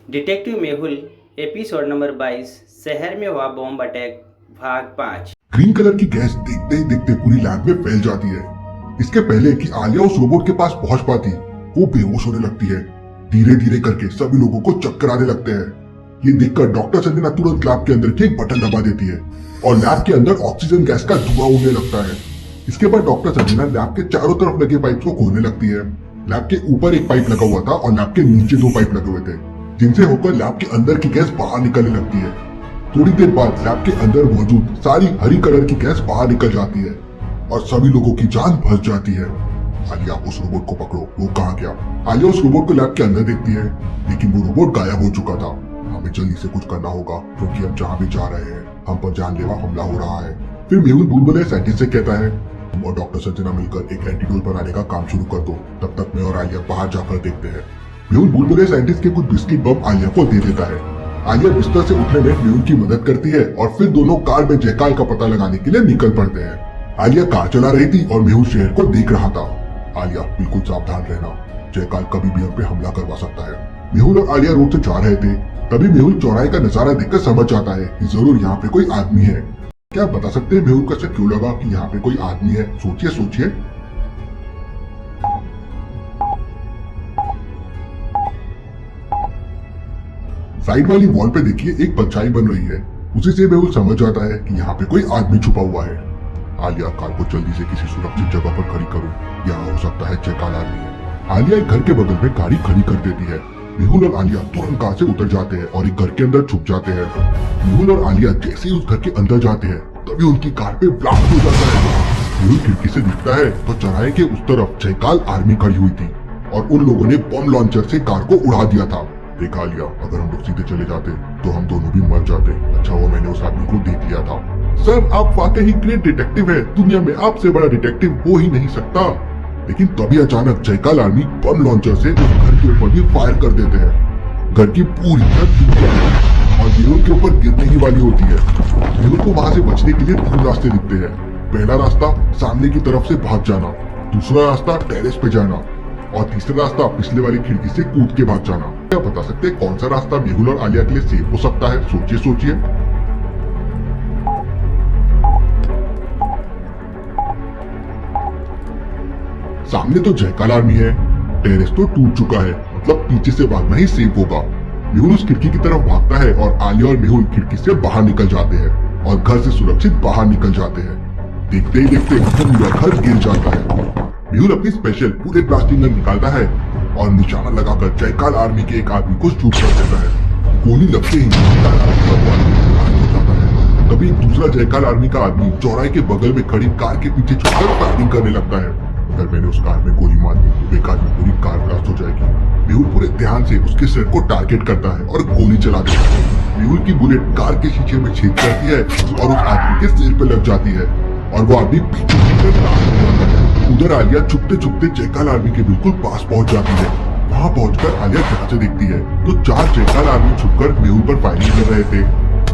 Detective Mehul episode number 22 शहर में हुआ बॉम्ब अटैक भाग 5। ग्रीन कलर की गैस देखते ही देखते पूरी लैब में फैल जाती है। इसके पहले कि आलिया उस रोबोट के पास पहुंच पाती, वो बेहोश होने लगती है। धीरे धीरे करके सभी लोगों को चक्कर आने लगते हैं। ये देखकर डॉक्टर संजना तुरंत लैब के अंदर एक बटन दबा देती है और लैब के अंदर ऑक्सीजन गैस का धुआं उड़ने लगता है। इसके बाद डॉक्टर संजना लैब के चारों तरफ लगे पाइप को खोलने लगती है। लैब के ऊपर एक पाइप लगा हुआ था और लैब के नीचे 2 पाइप लगे हुए थे, जिनसे होकर लैब के अंदर की गैस बाहर निकलने लगती है। थोड़ी देर बाद लैब के अंदर मौजूद सारी हरी कलर की गैस बाहर निकल जाती है और सभी लोगों की जान बच जाती है। आलिया, उस रोबोट को पकड़ो, वो कहाँ गया? आलिया उस रोबोट को लैब के अंदर देखती है, लेकिन वो रोबोट गायब हो चुका था। हमें जल्दी से कुछ करना होगा, क्योंकि हम जहाँ भी जा रहे हैं हम पर जानलेवा हमला हो रहा है। फिर मेहुल बुलबुले साइंटिस्ट से कहता है, तुम और डॉक्टर संजना मिलकर एक एंटीडोट बनाने का काम शुरू कर दो, तब तक मैं और आलिया बाहर जाकर देखते हैं। मेहुल बुलबुले साइंटिस्ट के कुछ बिस्किट बम आलिया को दे देता है। आलिया बिस्तर से उठने में मेहुल की मदद करती है और फिर दोनों कार में जयकाल का पता लगाने के लिए निकल पड़ते हैं। आलिया कार चला रही थी और मेहुल शहर को देख रहा था। आलिया, बिल्कुल सावधान रहना, जयकाल कभी भी हम पे हमला करवा सकता है। मेहुल और आलिया रोड से जा रहे थे, तभी मेहुल चौराहे का नजारा देखकर समझ जाता है कि जरूर यहाँ पे कोई आदमी है। क्या आप बता सकते हैं मेहुल को ऐसा क्यों लगा कि यहाँ पे कोई आदमी है? सोचिए सोचिए। साइड वाली वॉल पे देखिए एक परछाई बन रही है। उसी से मेहुल समझ जाता है कि यहाँ पे कोई आदमी छुपा हुआ है। आलिया, कार को जल्दी से किसी सुरक्षित जगह पर खड़ी करो, यहाँ हो सकता है जयकाल आदमी है। आलिया एक घर के बगल में गाड़ी खड़ी कर देती है। मेहुल और आलिया तुरंत कार से उतर जाते हैं और एक घर के अंदर छुप जाते हैं। मेहुल और आलिया जैसे ही उस घर के अंदर जाते हैं, तभी उनकी कार पे ब्लास्ट हो जाता है। मेहुल खिड़की से दिखता है तो चौराहे के उस तरफ जयकाल आर्मी खड़ी हुई थी और उन लोगों ने बम लॉन्चर से कार को उड़ा दिया था। देखा आलिया, अगर हम लोग सीधे चले जाते तो हम दोनों भी मर जाते। अच्छा हुआ मैंने उस आदमी को देख लिया था। सर, आप वाकई ही ग्रेट डिटेक्टिव है, दुनिया में आपसे बड़ा डिटेक्टिव हो ही नहीं सकता। लेकिन तभी अचानक जयकाल आर्मी बम लॉन्चर से उस घर के ऊपर भी फायर कर देते हैं। घर की पूरी छत टूट जाती है और मेहुल के ऊपर गिरने ही वाली होती है। मेहुल को वहाँ से बचने के लिए 3 रास्ते दिखते हैं। पहला रास्ता सामने की तरफ से भाग जाना, दूसरा रास्ता टेरेस पे जाना और तीसरा रास्ता पिछले वाली खिड़की से कूद के भाग जाना। क्या बता सकते हैं कौन सा रास्ता मेहुल और आलिया के लिए सेफ हो सकता है? सोचिए सोचिए। सामने तो जयकाल आर्मी है, टेरेस तो टूट चुका है, मतलब पीछे से भागना ही सेफ होगा। मेहुल उस खिड़की की तरफ भागता है और आलिया और मेहुल खिड़की से बाहर निकल जाते हैं और घर से सुरक्षित बाहर निकल जाते हैं। देखते ही देखते पूरा घर गिर जाता है। मेहुल अपनी स्पेशल पूरे ब्लास्टिंग गन निकालता है और निशाना लगाकर जयकाल आर्मी के एक आदमी को शूट कर देता है। गोली लगते ही जयकाल आर्मी का वो आदमी घायल हो जाता है। तभी एक दूसरा जयकाल आर्मी का आदमी चौराहे के बगल में खड़ी कार के पीछे छुपकर फायरिंग करने लगता है। अगर मैंने उस कार में गोली मार दी तो बेकार में पूरी कार ब्लास्ट हो जाएगी। मेहुल पूरे ध्यान से उसके सिर को टारगेट करता है और गोली चला देता है। मेहुल की बुलेट कार के शीशे में छेद करती है और उस आदमी के सिर पे लग जाती है और वो आदमी पीछे से उधर आलिया छुपते छुपते जयकाल आर्मी के बिल्कुल पास पहुंच जाती है। वहाँ पहुंचकर आलिया ध्यान से देखती है तो 4 जयकाल आर्मी छुपकर मेहुल पर फायरिंग कर रहे थे।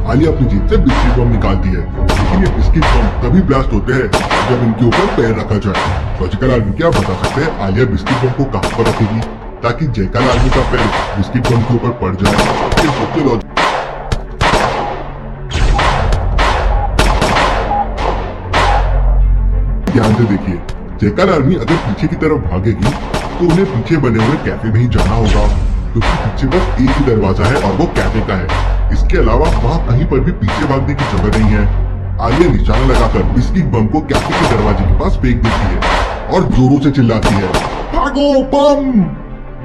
आलिया अपनी जेब से बिस्किट बम निकालती है, लेकिन ये बिस्किट बम तभी ब्लास्ट होते हैं जब इनके ऊपर पैर रखा जाए। लॉजिकल आर्मी क्या बता सकते हैं आलिया बिस्किट बम को कहाँ पर रखेगी ताकि जयकाल आर्मी का पैर बिस्किट बम के ऊपर पड़ जाए? ध्यान से देखिए, जयकाल आर्मी अगर पीछे की तरफ भागेगी तो उन्हें पीछे बने हुए कैफे में ही जाना होगा, क्योंकि पीछे बस एक ही दरवाजा है और वो कैफे का है। इसके अलावा वहाँ कहीं पर भी पीछे भागने की जगह नहीं है। आलिया निशाना लगाकर बिस्किट बम को कैफे के दरवाजे के पास फेंक देती है और जोरों से चिल्लाती है, भागो बम!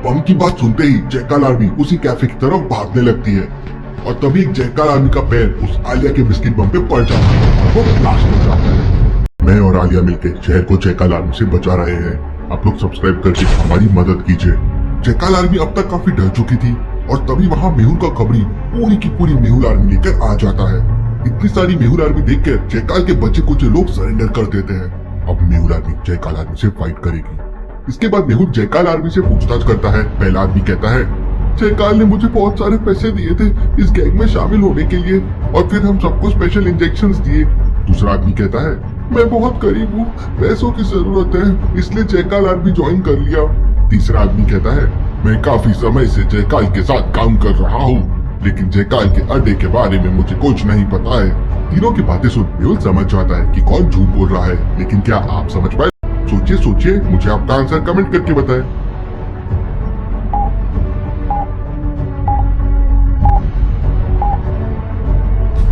बम की बात सुनते ही जयकाल आर्मी उसी कैफे की तरफ भागने लगती है और तभी एक जयकाल आर्मी का पैर उस आलिया के बिस्किट बम पे पड़ जाता है और वो ब्लास्ट हो जाता है। मैं और आलिया मिलकर शहर को जयकाल आर्मी से बचा रहे हैं। आप लोग सब्सक्राइब करके हमारी मदद कीजिए। जयकाल आर्मी अब तक काफी डर चुकी थी और तभी वहाँ मेहुल का खबरी पूरी की पूरी मेहुल आर्मी लेकर आ जाता है। इतनी सारी मेहुल आर्मी देखकर जयकाल के बच्चे कुछ लोग सरेंडर कर देते हैं। अब मेहुल आर्मी जयकाल आर्मी से फाइट करेगी। इसके बाद मेहुल जयकाल आर्मी से पूछताछ करता है। पहला आदमी कहता है, जयकाल ने मुझे बहुत सारे पैसे दिए थे इस गैंग में शामिल होने के लिए और फिर हम सबको स्पेशल इंजेक्शंस दिए। दूसरा आदमी कहता है, मैं बहुत गरीब हूँ, पैसों की जरूरत है, इसलिए जयकाल आर्मी ज्वाइन कर लिया। तीसरा आदमी कहता है, मैं काफी समय से जयकाल के साथ काम कर रहा हूँ, लेकिन जयकाल के अड्डे के बारे में मुझे कुछ नहीं पता है। तीनों की बातें सुन मेहुल समझ जाता है कि कौन झूठ बोल रहा है, लेकिन क्या आप समझ पाए? सोचिए सोचिए, मुझे आपका आंसर कमेंट करके बताएं।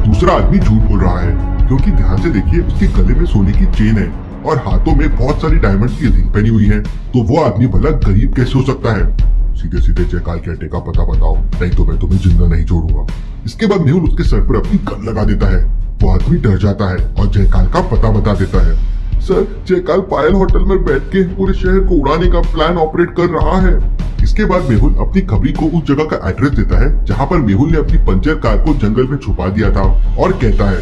दूसरा आदमी झूठ बोल रहा है, क्योंकि ध्यान से देखिए उसके गले में सोने की चेन है और हाथों में बहुत सारी डायमंड की रिंग पहनी हुई है। तो वो आदमी भला गरीब कैसे हो सकता है? सीधे सीधे जयकाल के अड्डे का पता बताओ, नहीं तो मैं तुम्हें जिंदा नहीं छोड़ूंगा। इसके बाद मेहुल उसके सर पर अपनी गन लगा देता है। वो आदमी डर जाता है और जयकाल का पता बता देता है। सर, जयकाल पायल होटल में बैठ के पूरे शहर को उड़ाने का प्लान ऑपरेट कर रहा है। इसके बाद मेहुल अपनी खबरी को उस जगह का एड्रेस देता है जहाँ पर मेहुल ने अपनी पंचर कार को जंगल में छुपा दिया था और कहता है,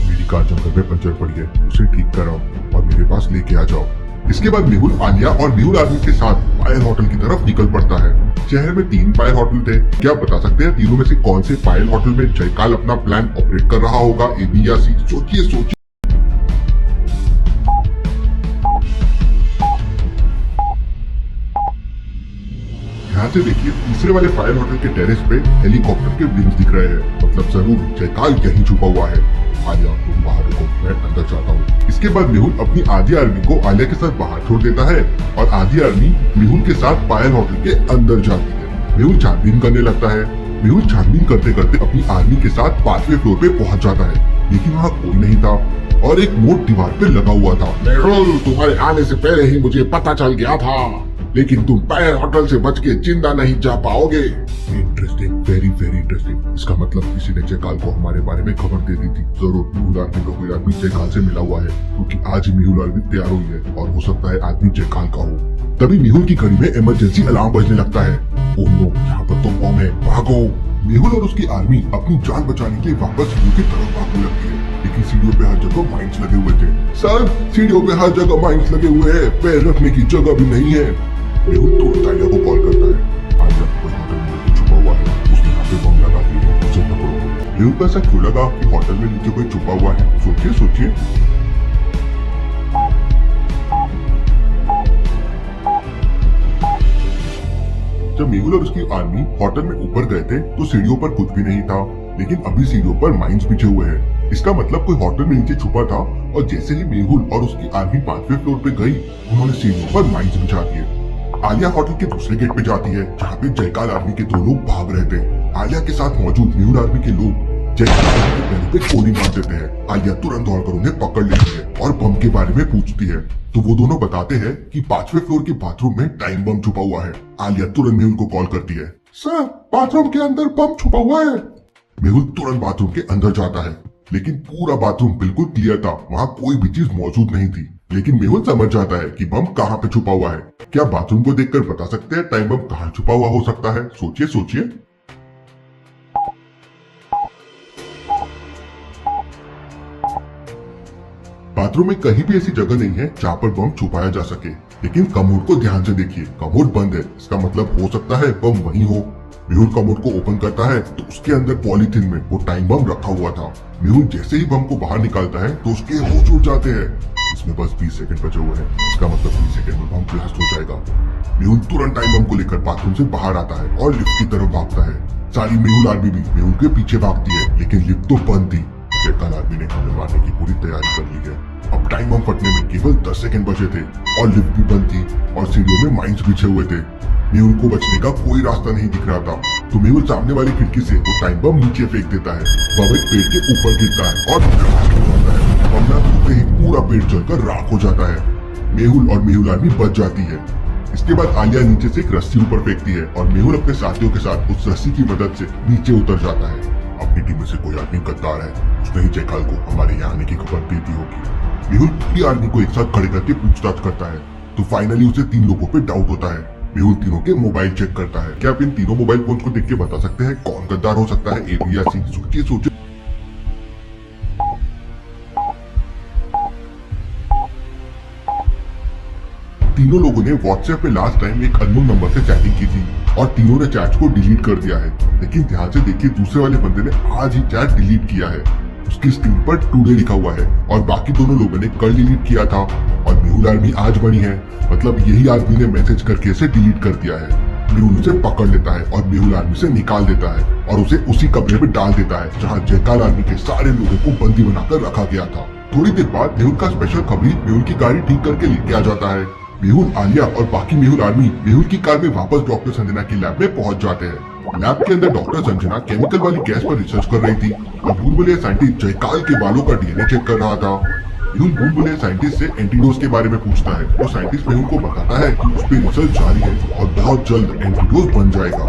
मेरी कार जंगल में पंचर पड़ी है, उसे ठीक कराओ और मेरे पास लेके आ जाओ। इसके बाद मेहुल आलिया और मेहुल आर्मी के साथ पायल होटल की तरफ निकल पड़ता है। शहर में 3 पायल होटल थे। क्या आप बता सकते हैं तीनों में से कौन से पायल होटल में जयकाल अपना प्लान ऑपरेट कर रहा होगा? ए, बी या सी? सोचिए सोचिए। ध्यान से देखिए, तीसरे वाले पायल होटल के टेरेस पे हेलीकॉप्टर के विंग्स दिख रहे हैं। मतलब जरूर जयकाल यहीं छुपा हुआ है। आलिया, तुम बाहर रुको, मैं अंदर जाता हूँ। इसके बाद मेहुल अपनी आधी आर्मी को आलिया के साथ बाहर छोड़ देता है और आधी आर्मी मेहुल के साथ पायल होटल के अंदर जाती है। मेहुल छानबीन करने लगता है। मेहुल छानबीन करते करते अपनी आर्मी के साथ 5वें फ्लोर पे पहुंच जाता है, लेकिन वहाँ कोई नहीं था और एक नोट दीवार पे लगा हुआ था। मेहुल, तुम्हारे आने से पहले ही मुझे पता चल गया था, लेकिन तुम पायल होटल से बच के जिंदा नहीं जा पाओगे। Interesting, very very interesting. इसका मतलब किसी ने जयकाल को हमारे बारे में खबर दे दी थी। जरूर मेहुल आर्मी का कोई आदमी जयकाल से मिला हुआ है, क्योंकि आज ही मेहुल आर्मी तैयार हुई है और हो सकता है आदमी जयकाल का हो। तभी मेहुल की घड़ी में इमरजेंसी अलार्म बजने लगता है। ओह नो, यहाँ पर तो बम है, भागो। मेहुल और उसकी आर्मी अपनी जान बचाने के लिए वापस सीढ़ियों की तरफ भागने लगती है, लेकिन सीढ़ियों पे हर जगह माइंस लगे हुए थे। सर, सीढ़ियों पे हर जगह माइंस लगे हुए हैं, पैर रखने की जगह भी नहीं है। मेहुल तुरंत आलिया को कॉल करता है। आलिया, कोई होटल में छुपा हुआ है, उसने यहाँ पे बम लगा दिए हैं, उसे पकड़ो। मेहुल को ऐसा क्यों लगा कि होटल में नीचे कोई छुपा हुआ है? सोचिए सोचिए। जब मेहुल और उसकी आर्मी होटल में ऊपर गए थे तो सीढ़ियों पर कुछ भी नहीं था, लेकिन अभी सीढ़ियों पर माइंस बिछे हुए हैं। इसका मतलब कोई होटल में नीचे छुपा था और जैसे ही मेहुल और उसकी आर्मी 5वें फ्लोर पे गई, उन्होंने सीढ़ियों पर माइंस बिछा दिए। आलिया होटल के दूसरे गेट पे जाती है, जहाँ पे जयकाल आर्मी के 2 लोग भाग रहे थे। आलिया के साथ मौजूद मेहुल आर्मी के लोग जयकाल आर्मी के पैरों पे गोली मार देते हैं। आलिया तुरंत दौड़कर उन्हें पकड़ लेती है और बम के बारे में पूछती है, तो वो दोनों बताते हैं कि 5वें फ्लोर के बाथरूम में टाइम बम छुपा हुआ है। आलिया तुरंत मेहुल को कॉल करती है। सर, बाथरूम के अंदर बम छुपा हुआ है। मेहुल तुरंत बाथरूम के अंदर जाता है, लेकिन पूरा बाथरूम बिल्कुल क्लियर था, वहाँ कोई भी चीज मौजूद नहीं थी। लेकिन मेहुल समझ जाता है कि बम कहाँ पे छुपा हुआ है। क्या बाथरूम को देखकर बता सकते हैं टाइम बम कहाँ छुपा हुआ हो सकता है? सोचिए सोचिए। बाथरूम में कहीं भी ऐसी जगह नहीं है जहाँ पर बम छुपाया जा सके, लेकिन कमोड को ध्यान से देखिए, कमोड बंद है। इसका मतलब हो सकता है बम वहीं हो। मेहुल कमोड को ओपन करता है तो उसके अंदर पॉलीथिन में वो टाइम बम रखा हुआ था। मेहुल जैसे ही बम को बाहर निकालता है तो उसके होश उड़ जाते हैं। इसमें बस 20 सेकंड बचे हुए हैं, इसका मतलब 20 सेकंड में बम ब्लास्ट हो जाएगा। मेहुल तुरंत टाइम बम को लेकर बाथरूम से बाहर आता है और लिफ्ट की तरफ भागता है। सारी मेहुल आर्मी भी मेहुल के पीछे भागती है, लेकिन लिफ्ट तो बंद थी। जयकाल आर्मी ने हमें मारने की पूरी तैयारी कर ली है। अब टाइम बम फटने में केवल 10 सेकंड बचे थे और लिफ्ट भी बंद थी और सीढ़ियों में माइंस बिछे हुए थे। मेहुल को बचने का कोई रास्ता नहीं दिख रहा था, तो मेहुल सामने वाली खिड़की से वो टाइम बम नीचे फेंक देता है। बम एक पेड़ के ऊपर गिरता है और ब्लास्ट हो जाता है। बम ना टूटते ही पूरा पेड़ जलकर राख हो जाता है। मेहुल और मेहुल आर्मी बच जाती है। इसके बाद आलिया नीचे से एक रस्सी ऊपर फेंकती है और मेहुल अपने साथियों के साथ उस रस्सी की मदद से नीचे उतर जाता है। अपनी टीम में से कोई आदमी गद्दार है, उसने ही जयकाल को हमारे यहाँ आने की खबर दे दी होगी। मेहुल पूरी आर्मी को एक साथ खड़े करके पूछताछ करता है, तो फाइनली उसे 3 लोगों पे डाउट होता है। मेहुल तीनों के मोबाइल चेक करता है। क्या आप इन तीनों मोबाइल फोन को देख के बता सकते हैं कौन गद्दार हो सकता है? ए, बी या सी? सोचिए सोचिए। तीनों लोगों ने व्हाट्सएप पे लास्ट टाइम एक अननोन नंबर से चैटिंग की थी और तीनों ने चैट को डिलीट कर दिया है। लेकिन ध्यान से देखिए, दूसरे वाले बंदे ने आज ही चैट डिलीट किया है। उसकी स्क्रीन पर टुडे लिखा हुआ है और बाकी दोनों लोगों ने कल डिलीट किया था और मेहुल आर्मी आज बनी है। मतलब यही आदमी ने मैसेज करके इसे डिलीट कर दिया है। मेहुल उसे पकड़ लेता है और मेहुल आर्मी से निकाल देता है और उसे उसी कमरे में डाल देता है जहाँ जयकाल आर्मी के सारे लोगों को बंदी बनाकर रखा गया था। थोड़ी देर बाद मेहुल का स्पेशल खबरी मेहुल की गाड़ी ठीक करके लेके आ जाता है। मेहुल, आलिया और बाकी मेहुल आर्मी मेहुल की कार में वापस डॉक्टर संजना की लैब में पहुंच जाते हैं। लैब के अंदर डॉक्टर संजना केमिकल वाली गैस पर रिसर्च कर रही थी और बुलबुलिया साइंटिस्ट जयकाल के बालों का डीएनए चेक कर रहा था। मेहुल बुलबुलिया साइंटिस्ट से एंटीडोज के बारे में पूछता है और साइंटिस्ट मेहुल को बताता है कि उस पर रिसर्च जारी है और बहुत जल्द एंटीडोज बन जाएगा।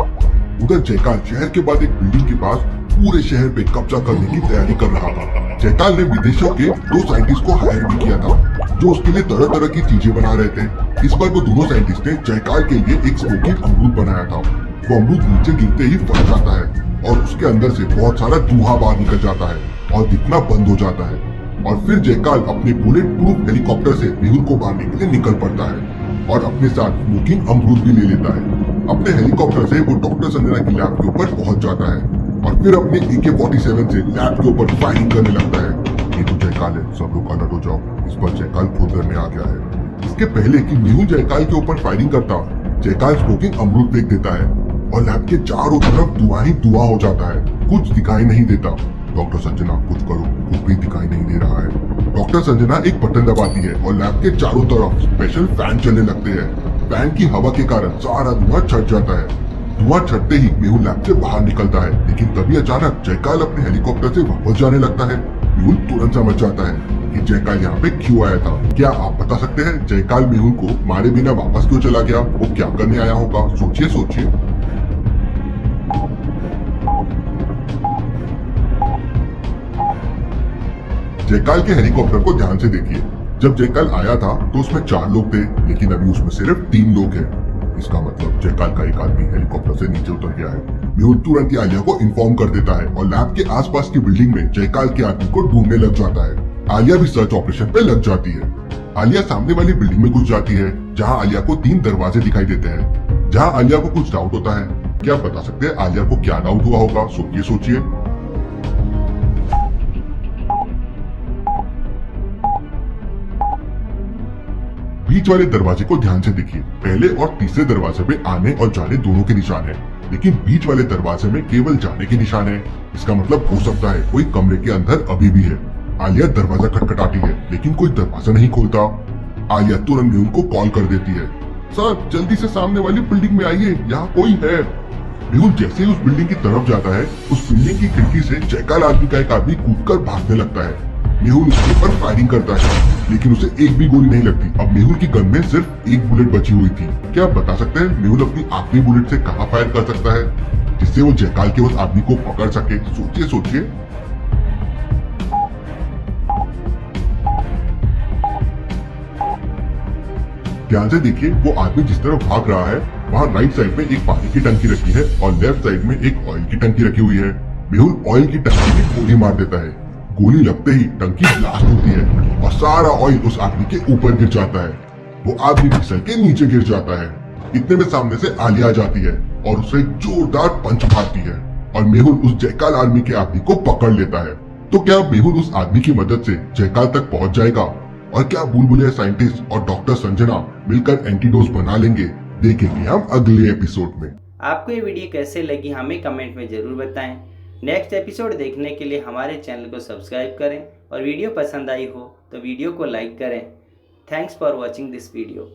उधर जयकाल शहर के बाद एक बिल्डिंग के पास पूरे शहर पे कब्जा करने की तैयारी कर रहा था। जयकाल ने विदेशों के 2 साइंटिस्ट को हायर भी किया था जो उसके लिए तरह तरह की चीजें बना रहे थे। इस बार वो दोनों साइंटिस्ट ने जयकाल के लिए एक स्मोकिंग अमरूद बनाया था। वो अमरूद नीचे गिरते ही फट जाता है और उसके अंदर से बहुत सारा धुआं बाहर निकल जाता है और दिखना बंद हो जाता है। और फिर जयकाल अपने बुलेट प्रूफ हेलीकॉप्टर से मेहुल को मारने के लिए निकल पड़ता है और अपने साथ स्मोकिंग अमरूद भी ले लेता है। अपने हेलीकॉप्टर से वो डॉक्टर संजना की लैब के ऊपर पहुंच जाता है और फिर अपने AK-47 से लैब के ऊपर फायरिंग करने लगता है। ये तो जयकाल है, सब लोग अलर्ट हो जाओ, इस पर जयकाल खुद घर में आ गया है। इसके पहले कि मेहुल जयकाल के ऊपर फायरिंग करता, जयकाल स्मोकिंग अमरूद फेंक देता है और लैब के चारों तरफ धुआं ही धुआं हो जाता है, कुछ दिखाई नहीं देता। डॉक्टर संजना कुछ करो, कुछ भी दिखाई नहीं दे रहा है। डॉक्टर संजना एक बटन दबाती है और लैब के चारों तरफ स्पेशल फैन चलने लगते हैं। फैन की हवा के कारण सारा धुआं छट जाता है। धुआं छटते ही मेहुल लैब से बाहर निकलता है, लेकिन तभी अचानक जयकाल अपने हेलीकॉप्टर से वापस जाने लगता है। मेहुल तुरंत समझ जाता है कि जयकाल यहाँ पे क्यों आया था। क्या आप बता सकते हैं जयकाल मेहुल को मारे बिना वापस क्यों चला गया? वो क्या करने आया होगा? सोचिए सोचिए। जयकाल के हेलीकॉप्टर को ध्यान से देखिए। जब जयकाल आया था तो उसमें 4 लोग थे, लेकिन अभी उसमें सिर्फ 3 लोग हैं। इसका मतलब जयकाल का एक आदमी हेलीकॉप्टर से नीचे उतर गया है। मेहुल तुरंत ही आलिया को इन्फॉर्म कर देता है और लैब के आसपास की बिल्डिंग में जयकाल के आदमी को ढूंढने लग जाता है। आलिया भी सर्च ऑपरेशन पे लग जाती है। आलिया सामने वाली बिल्डिंग में घुस जाती है जहाँ आलिया को 3 दरवाजे दिखाई देते हैं। जहाँ आलिया को कुछ डाउट होता है। क्या आप बता सकते हैं आलिया को क्या डाउट हुआ होगा? सोचिए सोचिए। बीच वाले दरवाजे को ध्यान से देखिए। पहले और तीसरे दरवाजे पे आने और जाने दोनों के निशान हैं, लेकिन बीच वाले दरवाजे में केवल जाने के निशान है। इसका मतलब हो सकता है कोई कमरे के अंदर अभी भी है। आलिया दरवाजा खटखटाती है, लेकिन कोई दरवाजा नहीं खोलता। आलिया तुरंत मेहुल को कॉल कर देती है, सर जल्दी से सामने वाली बिल्डिंग में आइए, यहाँ कोई है। मेहुल जैसे ही उस बिल्डिंग की तरफ जाता है, उस बिल्डिंग की खिड़की से जयकाल आदमी का एक आदमी कूदकर भागने लगता है। मेहुल उसके ऊपर फायरिंग करता है, लेकिन उसे एक भी गोली नहीं लगती। अब मेहुल की गन में सिर्फ एक बुलेट बची हुई थी। क्या आप बता सकते हैं मेहुल अपनी आखिरी बुलेट से कहां फायर कर सकता है जिससे वो जयकाल के उस आदमी को पकड़ सके? सोचिए सोचिए। ध्यान से देखिए, वो आदमी जिस तरफ भाग रहा है वहाँ राइट साइड में एक पानी की टंकी रखी है और लेफ्ट साइड में एक ऑयल की टंकी रखी हुई है। मेहुल ऑयल की टंकी में गोली मार देता है। गोली लगते ही टंकी ब्लास्ट होती है और सारा ऑयल उस आदमी के ऊपर गिर जाता है। वो आदमी फिसल के नीचे गिर जाता है। इतने में सामने से आलिया आ जाती है और उसे जोरदार पंच मारती है और मेहुल उस जयकाल आर्मी के आदमी को पकड़ लेता है। तो क्या मेहुल उस आदमी की मदद से जयकाल तक पहुंच जाएगा? और क्या बुलबुलिया साइंटिस्ट और डॉक्टर संजना मिलकर एंटीडोज बना लेंगे? देखेंगे हम अगले एपिसोड में। आपको ये वीडियो कैसे लगी हमें कमेंट में ज़रूर बताएं। नेक्स्ट एपिसोड देखने के लिए हमारे चैनल को सब्सक्राइब करें और वीडियो पसंद आई हो तो वीडियो को लाइक करें। Thanks for watching this video.